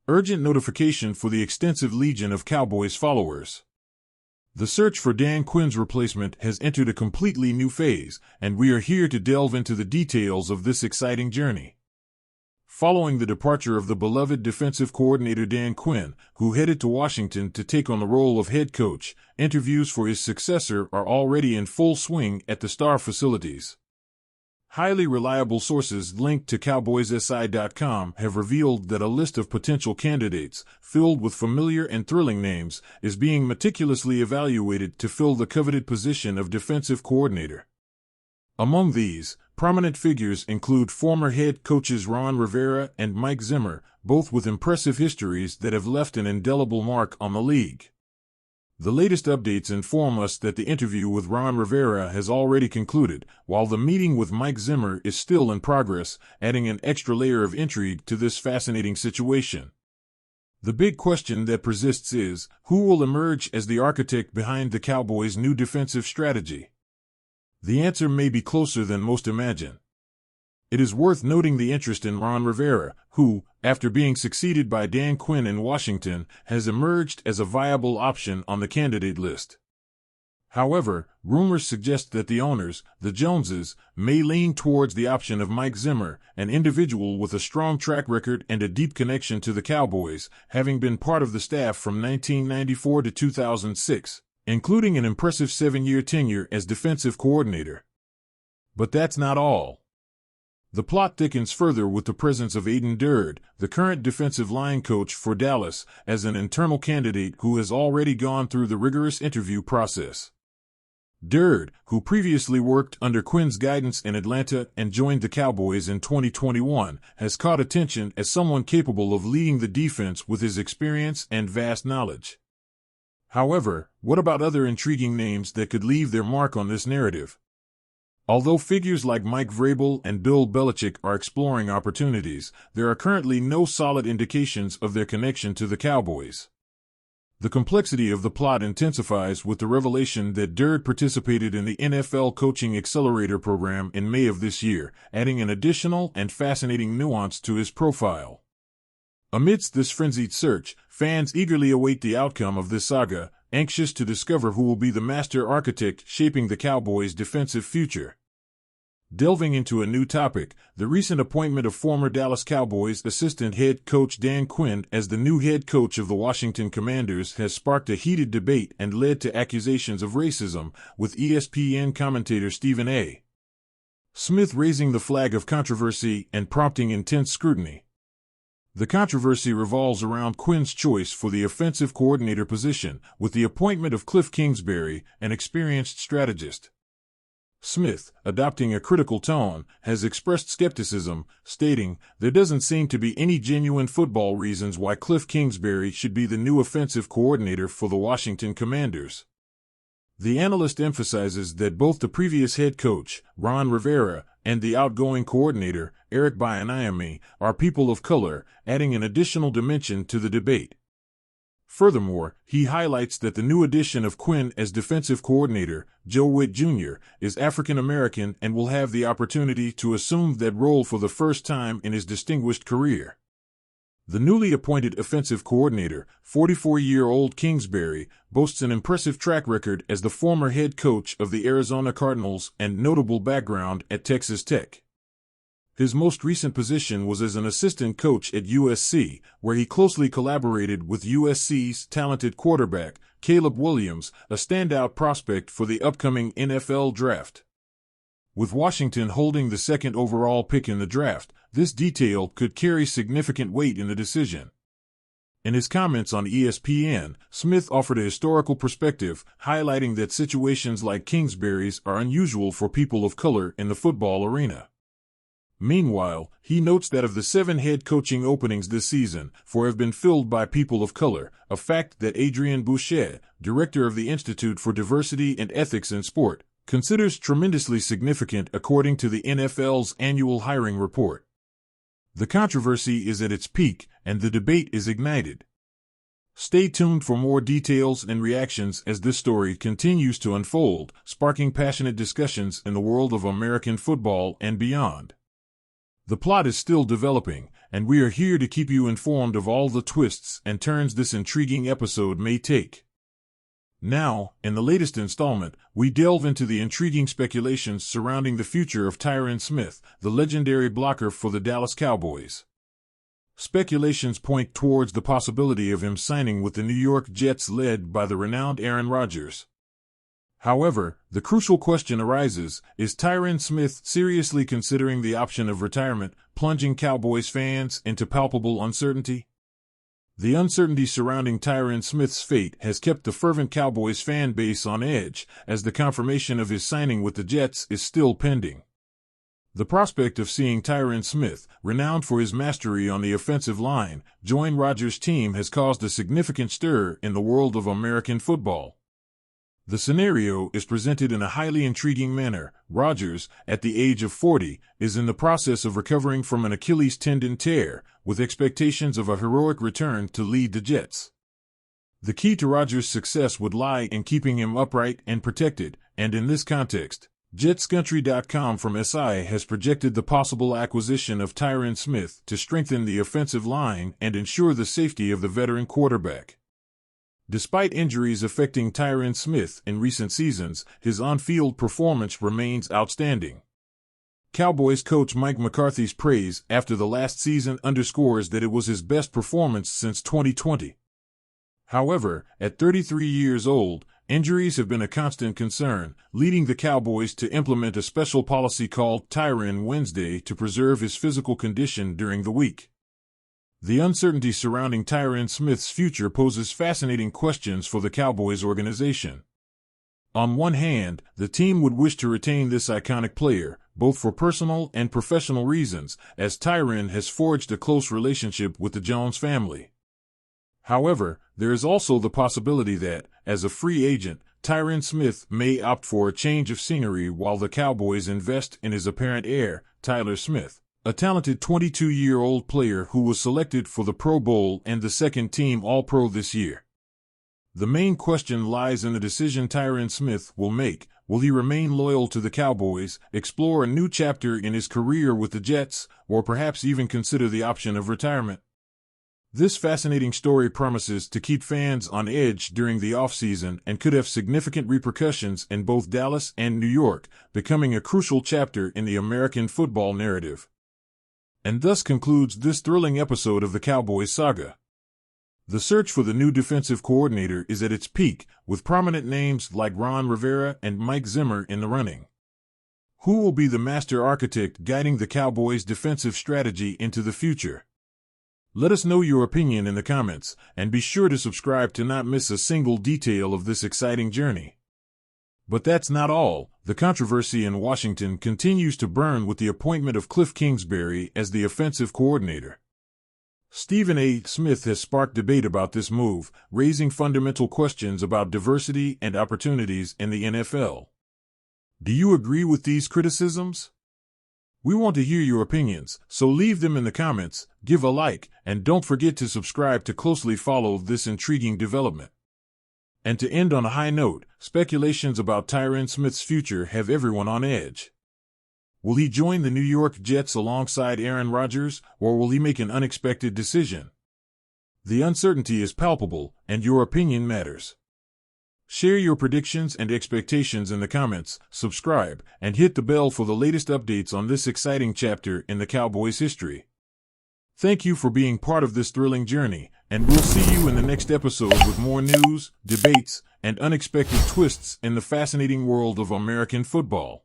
Urgent notification for the extensive legion of Cowboys followers. The search for Dan Quinn's replacement has entered a completely new phase, and we are here to delve into the details of this exciting journey. Following the departure of the beloved defensive coordinator Dan Quinn, who headed to Washington to take on the role of head coach, interviews for his successor are already in full swing at the Star facilities. Highly reliable sources linked to CowboysSI.com have revealed that a list of potential candidates, filled with familiar and thrilling names, is being meticulously evaluated to fill the coveted position of defensive coordinator. Among these, prominent figures include former head coaches Ron Rivera and Mike Zimmer, both with impressive histories that have left an indelible mark on the league. The latest updates inform us that the interview with Ron Rivera has already concluded, while the meeting with Mike Zimmer is still in progress, adding an extra layer of intrigue to this fascinating situation. The big question that persists is, who will emerge as the architect behind the Cowboys' new defensive strategy? The answer may be closer than most imagine. It is worth noting the interest in Ron Rivera, who, after being succeeded by Dan Quinn in Washington, has emerged as a viable option on the candidate list. However, rumors suggest that the owners, the Joneses, may lean towards the option of Mike Zimmer, an individual with a strong track record and a deep connection to the Cowboys, having been part of the staff from 1994 to 2006, including an impressive 7-year tenure as defensive coordinator. But that's not all. The plot thickens further with the presence of Aiden Durde, the current defensive line coach for Dallas, as an internal candidate who has already gone through the rigorous interview process. Durde, who previously worked under Quinn's guidance in Atlanta and joined the Cowboys in 2021, has caught attention as someone capable of leading the defense with his experience and vast knowledge. However, what about other intriguing names that could leave their mark on this narrative? Although figures like Mike Vrabel and Bill Belichick are exploring opportunities, there are currently no solid indications of their connection to the Cowboys. The complexity of the plot intensifies with the revelation that Durde participated in the NFL Coaching Accelerator program in May of this year, adding an additional and fascinating nuance to his profile. Amidst this frenzied search, fans eagerly await the outcome of this saga, anxious to discover who will be the master architect shaping the Cowboys' defensive future. Delving into a new topic, the recent appointment of former Dallas Cowboys assistant head coach Dan Quinn as the new head coach of the Washington Commanders has sparked a heated debate and led to accusations of racism, with ESPN commentator Stephen A. Smith raising the flag of controversy and prompting intense scrutiny. The controversy revolves around Quinn's choice for the offensive coordinator position, with the appointment of Cliff Kingsbury, an experienced strategist. Smith, adopting a critical tone, has expressed skepticism, stating, "There doesn't seem to be any genuine football reasons why Cliff Kingsbury should be the new offensive coordinator for the Washington Commanders." The analyst emphasizes that both the previous head coach, Ron Rivera, and the outgoing coordinator, Eric Bieniemy, are people of color, adding an additional dimension to the debate. Furthermore, he highlights that the new addition of Quinn as defensive coordinator, Joe Witt Jr., is African American and will have the opportunity to assume that role for the first time in his distinguished career. The newly appointed offensive coordinator, 44-year-old Kingsbury, boasts an impressive track record as the former head coach of the Arizona Cardinals and notable background at Texas Tech. His most recent position was as an assistant coach at USC, where he closely collaborated with USC's talented quarterback, Caleb Williams, a standout prospect for the upcoming NFL draft. With Washington holding the second overall pick in the draft, this detail could carry significant weight in the decision. In his comments on ESPN, Smith offered a historical perspective, highlighting that situations like Kingsbury's are unusual for people of color in the football arena. Meanwhile, he notes that of the 7 head coaching openings this season, 4 have been filled by people of color, a fact that Adrian Boucher, director of the Institute for Diversity and Ethics in Sport, considers tremendously significant according to the NFL's annual hiring report. The controversy is at its peak, and the debate is ignited. Stay tuned for more details and reactions as this story continues to unfold, sparking passionate discussions in the world of American football and beyond. The plot is still developing, and we are here to keep you informed of all the twists and turns this intriguing episode may take. Now, in the latest installment, we delve into the intriguing speculations surrounding the future of Tyron Smith, the legendary blocker for the Dallas Cowboys. Speculations point towards the possibility of him signing with the New York Jets led by the renowned Aaron Rodgers. However, the crucial question arises, is Tyron Smith seriously considering the option of retirement, plunging Cowboys fans into palpable uncertainty? The uncertainty surrounding Tyron Smith's fate has kept the fervent Cowboys fan base on edge, as the confirmation of his signing with the Jets is still pending. The prospect of seeing Tyron Smith, renowned for his mastery on the offensive line, join Rodgers' team has caused a significant stir in the world of American football. The scenario is presented in a highly intriguing manner. Rodgers, at the age of 40, is in the process of recovering from an Achilles tendon tear, with expectations of a heroic return to lead the Jets. The key to Rodgers' success would lie in keeping him upright and protected, and in this context, JetsCountry.com from SI has projected the possible acquisition of Tyron Smith to strengthen the offensive line and ensure the safety of the veteran quarterback. Despite injuries affecting Tyron Smith in recent seasons, his on-field performance remains outstanding. Cowboys coach Mike McCarthy's praise after the last season underscores that it was his best performance since 2020. However, at 33 years old, injuries have been a constant concern, leading the Cowboys to implement a special policy called Tyron Wednesday to preserve his physical condition during the week. The uncertainty surrounding Tyron Smith's future poses fascinating questions for the Cowboys organization. On one hand, the team would wish to retain this iconic player, both for personal and professional reasons, as Tyron has forged a close relationship with the Jones family. However, there is also the possibility that, as a free agent, Tyron Smith may opt for a change of scenery while the Cowboys invest in his apparent heir, Tyler Smith, a talented 22-year-old player who was selected for the Pro Bowl and the second-team All-Pro this year. The main question lies in the decision Tyron Smith will make. Will he remain loyal to the Cowboys, explore a new chapter in his career with the Jets, or perhaps even consider the option of retirement? This fascinating story promises to keep fans on edge during the offseason and could have significant repercussions in both Dallas and New York, becoming a crucial chapter in the American football narrative. And thus concludes this thrilling episode of the Cowboys saga. The search for the new defensive coordinator is at its peak, with prominent names like Ron Rivera and Mike Zimmer in the running. Who will be the master architect guiding the Cowboys' defensive strategy into the future? Let us know your opinion in the comments, and be sure to subscribe to not miss a single detail of this exciting journey. But that's not all. The controversy in Washington continues to burn with the appointment of Cliff Kingsbury as the offensive coordinator. Stephen A. Smith has sparked debate about this move, raising fundamental questions about diversity and opportunities in the NFL. Do you agree with these criticisms? We want to hear your opinions, so leave them in the comments, give a like, and don't forget to subscribe to closely follow this intriguing development. And to end on a high note, speculations about Tyron Smith's future have everyone on edge. Will he join the New York Jets alongside Aaron Rodgers, or will he make an unexpected decision? The uncertainty is palpable, and your opinion matters. Share your predictions and expectations in the comments, subscribe, and hit the bell for the latest updates on this exciting chapter in the Cowboys' history. Thank you for being part of this thrilling journey, and we'll see you in the next episode with more news, debates, and unexpected twists in the fascinating world of American football.